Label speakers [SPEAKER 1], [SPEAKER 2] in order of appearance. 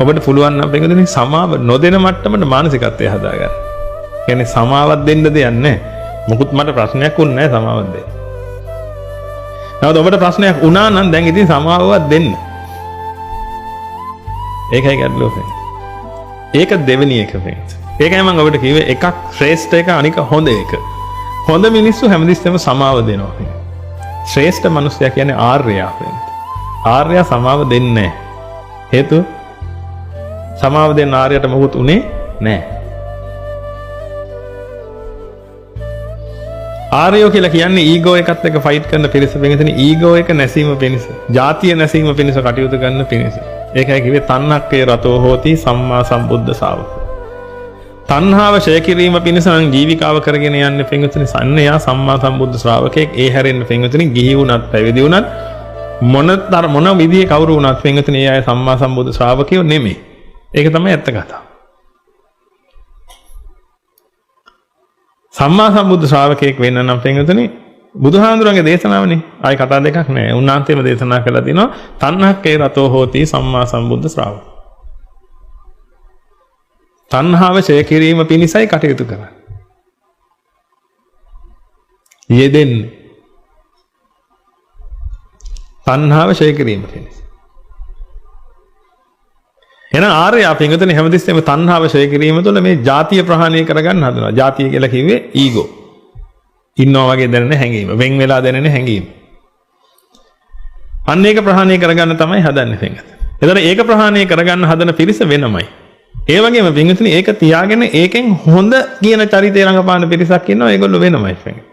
[SPEAKER 1] ඔබට පුළුවන් නම් පින්වතුනි සමාව නොදෙන මට්ටමට මානසිකත්වය හදාගන්න. කියන්නේ සමාවක් දෙන්න දෙයක් නැහැ. මොකුත් මට ප්‍රශ්නයක් වුණ නැහැ සමාවක් දෙන්න. නමුත් ඔබට ප්‍රශ්නයක් වුණා නම් දැන් ඉතින් සමාවවත් දෙන්න. ඒකයි ගැටලුව වෙන්නේ. ඒක දෙවෙනි එක වෙන්නේ. ඒකයි මම ඔබට කිව්වේ එකක් ශ්‍රේෂ්ඨ එක අනික හොඳ එක. හොඳ මිනිස්සු හැමදෙස්සෙම සමාව දෙනවා. ශ්‍රේෂ්ඨ මිනිසයා කියන්නේ ආර්යයා වෙන්නේ. ආර්යයා සමාව දෙන්නේ නැහැ. හේතුව සමාව දෙන්න ආර්යයට මොකුත් උනේ නැහැ. ආර්යෝ කියලා කියන්නේ ඊගෝ එකත් එක්ක ෆයිට් කරන පිරිස වෙනතන ඊගෝ එක නැසීම පිණිස, ජාතිය නැසීම පිණිස කටයුතු කරන පිණිස. ඒකයි කිව්වේ තණ්හක්කේ රතෝ හෝති සම්මා සම්බුද්ධ ශාවක. තණ්හාව ඡය කිරීම පිණිස නම් ජීවිකාව කරගෙන යන්නේ පින්වතුනි සම්නයා සම්මා සම්බුද්ධ ශ්‍රාවකෙක්. ඒ හැරෙන්න පින්වතුනි ගිහි වුණත් පැවිදි වුණත් මොන විදිහේ කවුරු වුණත් පින්වතුනි ඒ අය සම්මා සම්බුද්ධ ශ්‍රාවකයෝ නෙමෙයි. ඒක තමයි ඇත්ත කතාව. සම්මා සම්බුද්ධ ශ්‍රාවකයෙක් වෙන්න නම් පින්වතුනි බුදුහාඳුරන්ගේ දේශනාවනේ. ආයි කතා දෙකක් නෑ. උන්වහන්සේම දේශනා කළා තිනවා තණ්හක්කේ රතෝ හෝති සම්මා සම්බුද්ධ ශ්‍රාවක. තණ්හාව ඡය කිරීම පිණිසයි කටයුතු කරන්නේ. යෙදෙන්නේ. තණ්හාව ඡය කිරීම පිණිස. එහෙනම් ආර්යයා පින්වතුනි හැමතිස්සෙම තණ්හාව ඡය කිරීම තුළ මේ ජාතිය ප්‍රහාණය කරගන්න හදනවා. ජාතිය කියලා කිව්වේ ඊගෝ. ඉන්නවා වගේ දැනෙන හැඟීම. වෙන් වෙලා දැනෙන හැඟීම. අන්න ඒක ප්‍රහාණය කරගන්න තමයි හදන්නේ පින්වතුනි. එතකොට ඒක ප්‍රහාණය කරගන්න හදන පිරිස වෙනමයි. ඒ වගේම පින්වතුනි ඒක තියාගෙන ඒකෙන් හොඳ කියන චරිතය රඟපාන පිරිසක් ඉන්නවා. ඒගොල්ලෝ වෙනමයි පින්වතුනි.